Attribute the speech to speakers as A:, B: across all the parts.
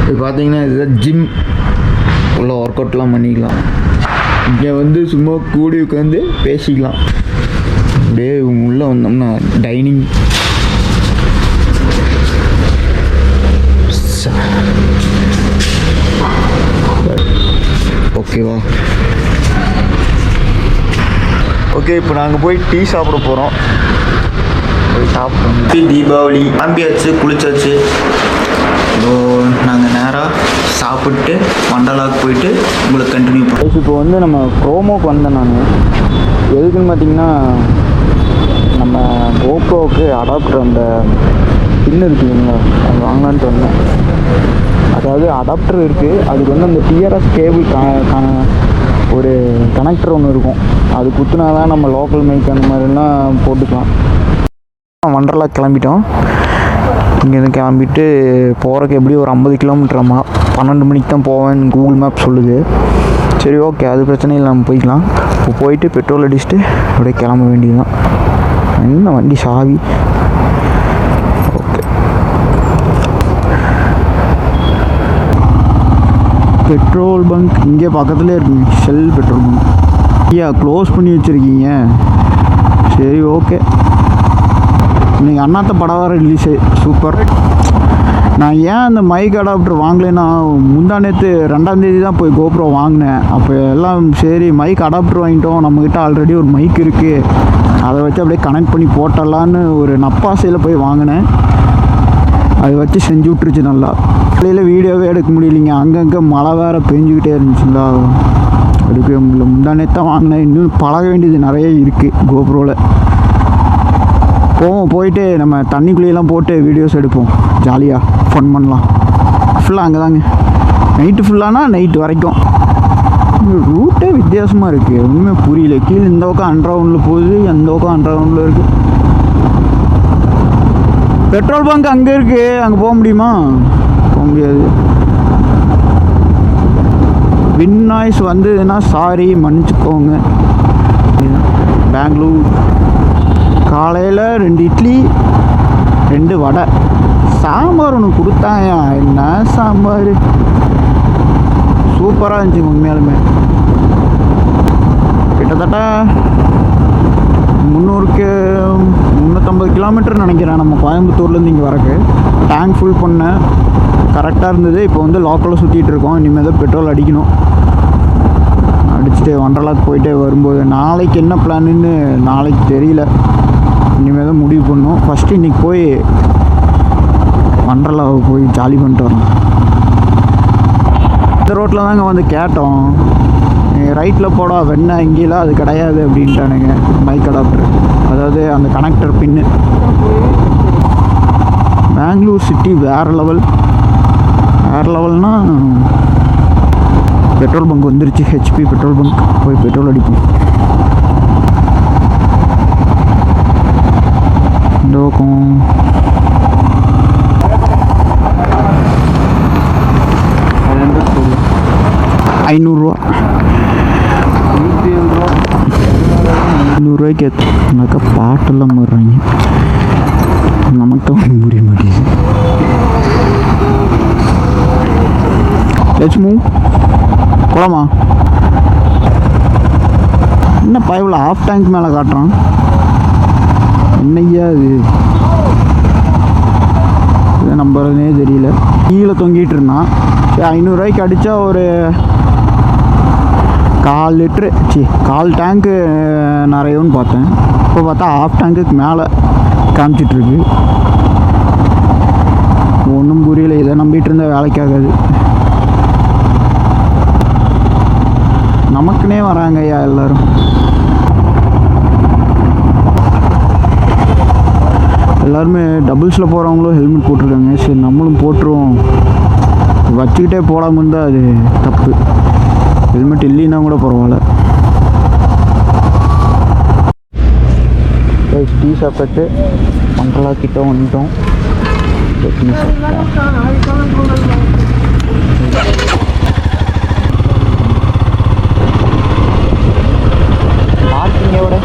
A: இது பார்த்தீங்கன்னா இதுதான் ஜிம் உள்ள ஒர்க் அவுட்லாம் பண்ணிக்கலாம். இங்கே வந்து சும்மா கூடி உட்காந்து பேசிக்கலாம். அப்படியே உள்ளே வந்தோம்னா டைனிங். ஓகேவா? ஓகே, இப்போ நாங்கள் போய் டீ சாப்பிட போகிறோம். போய் சாப்பிட்டோம். தீபாவளி கிளம்பியாச்சு, குளிச்சாச்சு. நாங்கள் நேராக சாப்பிட்டு வண்டலாக்கு போயிட்டு உங்களுக்கு கண்டினியூ பண்ணுவோம். இப்போ வந்து நம்ம க்ரோமோக்கு வந்தேன் நான். எதுக்குன்னு பார்த்தீங்கன்னா, நம்ம கோப்ரோவுக்கு அடாப்டர் அந்த பின் இருக்குது இல்லைங்களா, அது வாங்கலான்ட்டு வந்தேன். அதாவது அடாப்டர் இருக்குது, அதுக்கு வந்து அந்த டிஆர்எஸ் கேபிள் ஒரு கனெக்டர் ஒன்று இருக்கும். அது குத்துனா தான் நம்ம லோக்கல் மைக் அந்த மாதிரிலாம் போட்டுக்கலாம். வண்டர்லா கிளம்பிட்டோம். இங்கேருந்து கிளம்பிட்டு போகிறக்கு எப்படியும் ஒரு 50 கிலோமீட்டராமா. 12 மணிக்கு தான் போவேன்னு கூகுள் மேப் சொல்லுது. சரி, ஓகே, அது பிரச்சனை இல்லை, நம்ம போய்க்கலாம். இப்போ போயிட்டு பெட்ரோல் அடிச்சுட்டு அப்படியே கிளம்ப வேண்டியது தான். என்ன வண்டி சாவி. ஓகே, பெட்ரோல் பங்க் இங்கே பக்கத்துலேயே இருக்குங்க, ஷெல் பெட்ரோல் பங்க். ஐயா, க்ளோஸ் பண்ணி வச்சுருக்கீங்க. சரி, ஓகே. இன்றைக்கி அண்ணாத்த படம் வர ரிலீஸு, சூப்பர். நான் ஏன் அந்த மைக் அடாப்டர் வாங்கலைன்னா, முந்தா நேற்று 2ஆம் தேதி தான் போய் கோப்ரோ வாங்கினேன். அப்போ எல்லாம் சரி மைக் அடாப்டர் வாங்கிட்டோம், நம்மக்கிட்ட ஆல்ரெடி ஒரு மைக் இருக்குது, அதை வச்சு அப்படியே கனெக்ட் பண்ணி போட்டலான்னு ஒரு நப்பாசையில் போய் வாங்கினேன். அதை வச்சு செஞ்சு விட்டுருச்சு நல்லா. காலையில் வீடியோவே எடுக்க முடியலைங்க, அங்கங்கே மழை வேறு பெஞ்சிக்கிட்டே இருந்துச்சுங்களா, எடுக்கவே முடியல. முந்தா நேற்று தான் வாங்கினேன். இன்னும் பழக வேண்டியது நிறைய இருக்குது கோப்ரோவில். போயிட்டு நம்ம தண்ணிக்குள்ளேயெல்லாம் போட்டு வீடியோஸ் எடுப்போம், ஜாலியாக ஃபன் பண்ணலாம். ஃபுல்லாக அங்கே தாங்க, நைட்டு ஃபுல்லானா நைட்டு வரைக்கும். ரூட்டே வித்தியாசமாக இருக்குது, ஒன்றுமே புரியல. கீழே இந்த பக்கம் அண்டர்கிரவுண்டில் போகுது, அந்த பக்கம் அண்டர்கிரவுண்டில் இருக்குது. பெட்ரோல் பங்க் அங்கே இருக்குது, அங்கே போக முடியுமா? போக முடியாது. வின் நாய்ஸ் வந்ததுன்னா சாரி, மன்னிச்சுக்கோங்க. பெங்களூர் காலையில் 2 இட்லி 2 வடை, சாம்பார் ஒன்று கொடுத்தாயா. என்ன சாம்பார், சூப்பராக இருந்துச்சு உண்மையாலுமே. கிட்டத்தட்ட 350 கிலோமீட்டர் நினைக்கிறேன் நம்ம கோயம்புத்தூர்லேருந்து இங்கே வரக்கு. டேங்க் ஃபுல் பண்ணேன், கரெக்டாக இருந்தது. இப்போ வந்து லோக்கலில் சுற்றிட்டு இருக்கோம். இனிமேல் தான் பெட்ரோல் அடிக்கணும். அடிச்சுட்டு வண்டர்லாக்கு போயிட்டே வரும்போது நாளைக்கு என்ன பிளான்னு நாளைக்கு தெரியல, இனிமேல் தான் முடிவு பண்ணணும். ஃபஸ்ட்டு இன்றைக்கி போய் வண்டர்லாவை போய் ஜாலி பண்ணிட்டு வரணும். இந்த ரோட்டில் தாங்க வந்து கேட்டோம், ரைட்டில் போடா வெண்ணெய் இங்கேலாம் அது கிடையாது அப்படின்ட்டானுங்க. மைக் அடாப்டர், அதாவது அந்த கனெக்டர் பின்னு. பெங்களூர் சிட்டி வேறு லெவல். வேறு லெவல்னால் பெட்ரோல் பங்க் வந்துருச்சு, ஹெச்பி பெட்ரோல் பங்க். போய் பெட்ரோல் அடிப்போம். இந்த பக்கம் 500 ரூபா, 100 ரூபாய்க்கு ஏற்றாக்கா பாட்டெல்லாம் மாறுறாங்க. நமக்கு தான் புரிய மாட்டேங்குது. லட்சுமி போலாமா? என்ன பைபிள் ஆஃப் டேங்க் மேலே காட்டுறான், என்னையா இது? இதை நம்புறதுனே தெரியல. கீழே தொங்கிட்டு இருந்தான். 500 ரூபாய்க்கு அடித்தா ஒரு 1/4 லிட்ரு 1/4 டேங்க்கு நிறையன்னு பார்த்தேன். இப்போ பார்த்தா ஆஃப் டேங்க்குக்கு மேலே காமிச்சிட்ருக்கு. ஒன்றும் புரியல. இதை நம்பிட்டு இருந்தால் வேலைக்காகாது. நமக்குன்னே வராங்க ஐயா எல்லோரும். எல்லாருமே டபுள்ஸில் போகிறவங்களும் ஹெல்மெட் போட்டிருக்காங்க. சரி, நம்மளும் போட்டுருவோம். வச்சுக்கிட்டே போடாமல் இருந்தால் அது தப்பு. ஹெல்மெட் இல்லைன்னா கூட பரவாயில்ல. டீ சாப்பிட்டு வண்டர்லா கிட்ட வந்துட்டோம். டீ பார்க்கிங்கோட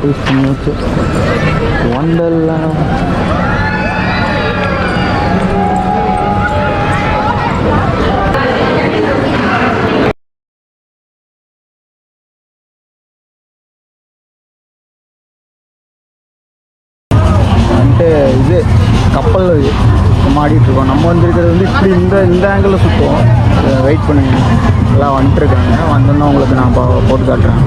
A: இன்க்ரீஸ் பண்ணி வச்சு wonderla இது கப்பல் மாடிட்டுருக்கோம். நம்ம வந்துருக்கிறது வந்து இப்படி இந்த ஆங்கிளில் சுற்றுவோம். வெயிட் பண்ணுங்க, எல்லாம் வந்துட்டுருக்காங்க. வந்தோன்னா உங்களுக்கு நான் போட்டு காட்டுறேன்.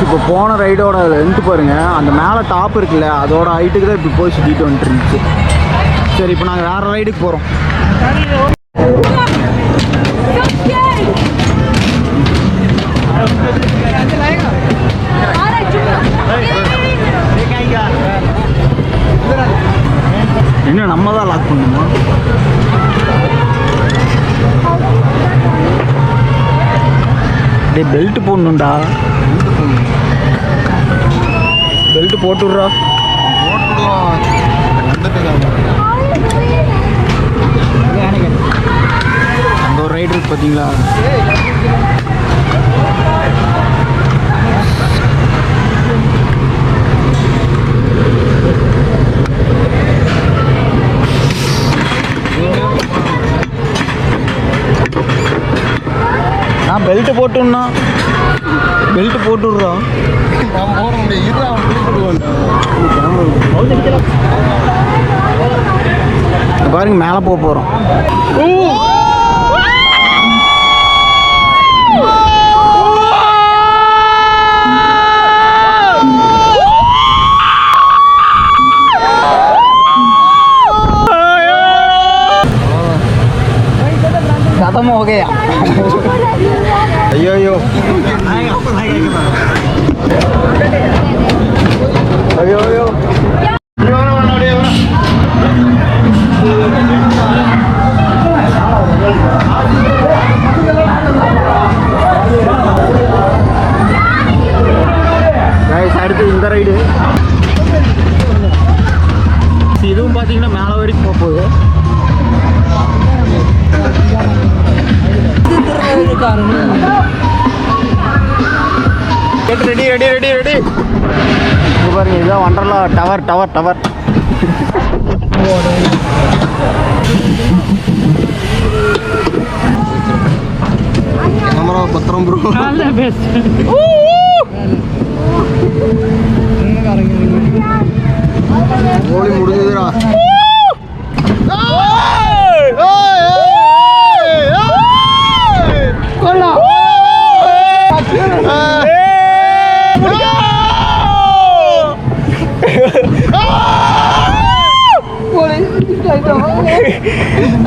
A: இப்போ போன ரைடோட லென்த்து பாருங்கள். அந்த மேலே டாப் இருக்குல்ல, அதோட ஹைட்டுக்கு தான் இப்படி போய் சுற்றிட்டு வந்துட்டுருந்துச்சு. சரி, இப்போ நாங்கள் வேறு ரைடுக்கு போகிறோம். என்ன நம்ம தான் லாக் பண்ணணுமா? டே பெல்ட் போடணுண்டா. பெல்ட் போட்டுடுறா. அந்த ஒரு ரைடு இருக்கு பார்த்தீங்களா? நான் பெல்ட் போட்டுன்னா பெல்ட் போட்டுடுறோம். பாருங்க, மேலே போக போகிறோம். खत्म हो गया. अयो अयो अयो अयो அடுத்து இந்த ரைடு இதுவும் பார்த்தீங்கன்னா மேலே வரைக்கும் போக போகுது. Ready ready ready ready. பாருங்க, இதுதான் வண்டர்லா டவர் டவர் டவர். கேமரா பத்திரம் ப்ரோ. ஓடி முடிஞ்சதுடா.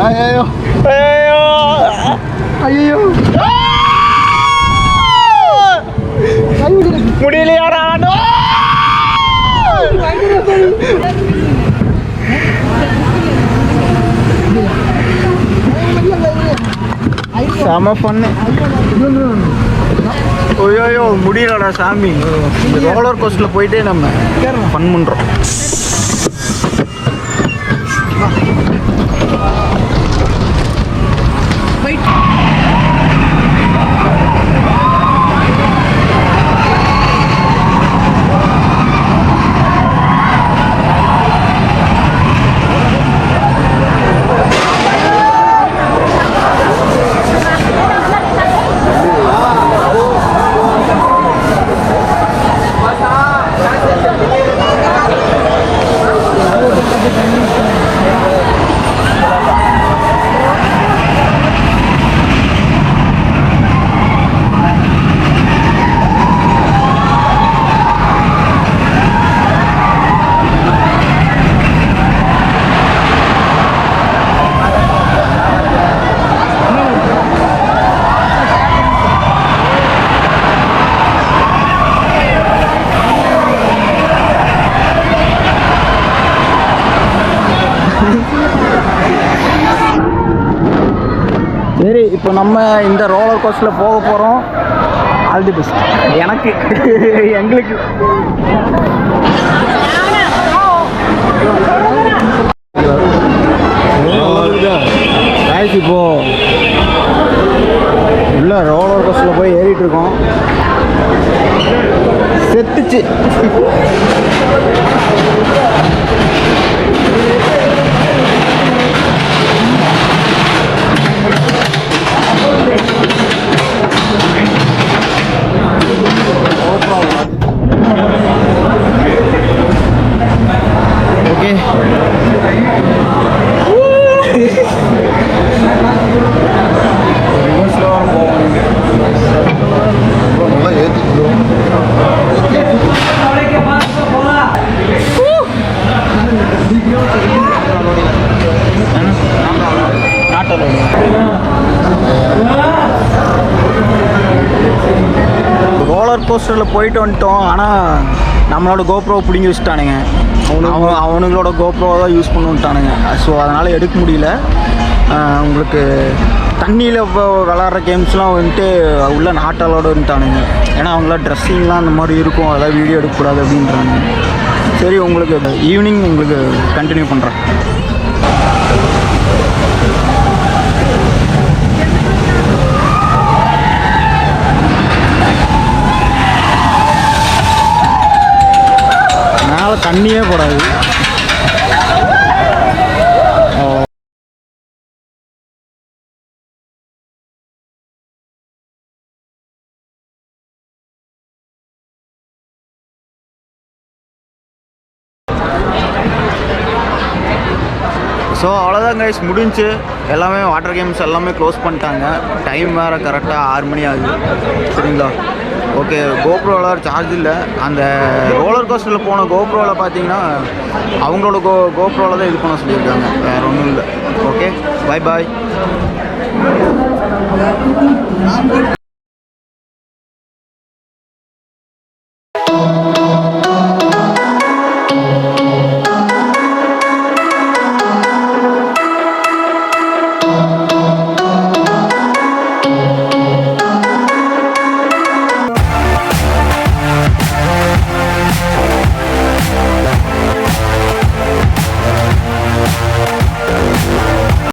A: ஐயோ ஐயோ ஐயோ முடியலையாடா. செம பண்ணு. ஐயோ முடியலடா சாமி. ரோலர் கோஸ்டரில் போயிட்டே நம்ம ஃபன் பண்ணுறோம். சரி, இப்போ நம்ம இந்த ரோலர் கோஸ்டரில் போக போகிறோம். ஆல் தி பெஸ்ட் எனக்கு, எங்களுக்கு. இப்போ உள்ள ரோலர் கோஸ்டரில் போய் ஏறிட்டு இருக்கோம். செத்துச்சு. ஓகே, ரோலர் கோஸ்டரில் போயிட்டு வந்துட்டோம். ஆனால் நம்மளோட கோப்ரோ பிடிங்கி வச்சுட்டானுங்க. அவனுங்களோட கோப்ரோவை தான் யூஸ் பண்ணிட்டானுங்க. ஸோ அதனால் எடுக்க முடியல. உங்களுக்கு தண்ணியில் இப்போ விளாட்ற கேம்ஸ்லாம் வந்துட்டு உள்ள நாட்டாலோடு வந்துட்டானுங்க. ஏன்னா அவங்களாம் ட்ரெஸ்ஸிங்லாம் அந்த மாதிரி இருக்கும், அதெல்லாம் வீடியோ எடுக்கக்கூடாது அப்படின்றாங்க. சரி, உங்களுக்கு ஈவினிங் உங்களுக்கு கண்டினியூ பண்ணுறேன். மேலே தண்ணியே போடாது. ஸோ அவ்வளோதான் கைஸ், முடிஞ்சு. எல்லாமே வாட்டர் கேம்ஸ் எல்லாமே க்ளோஸ் பண்ணிட்டாங்க. டைம் வேறு கரெக்டாக 6 மணி ஆகுது. சரிங்களா? ஓகே, கோப்ரோவில் சார்ஜ் இல்லை. அந்த ரோலர் கோஸ்டரில் போன கோப்ரோவில் பார்த்தீங்கன்னா அவங்களோட கோப்ரோவில் தான் இது பண்ண சொல்லியிருக்காங்க, வேறு ஒன்றும் இல்லை. ஓகே, பாய் பாய்.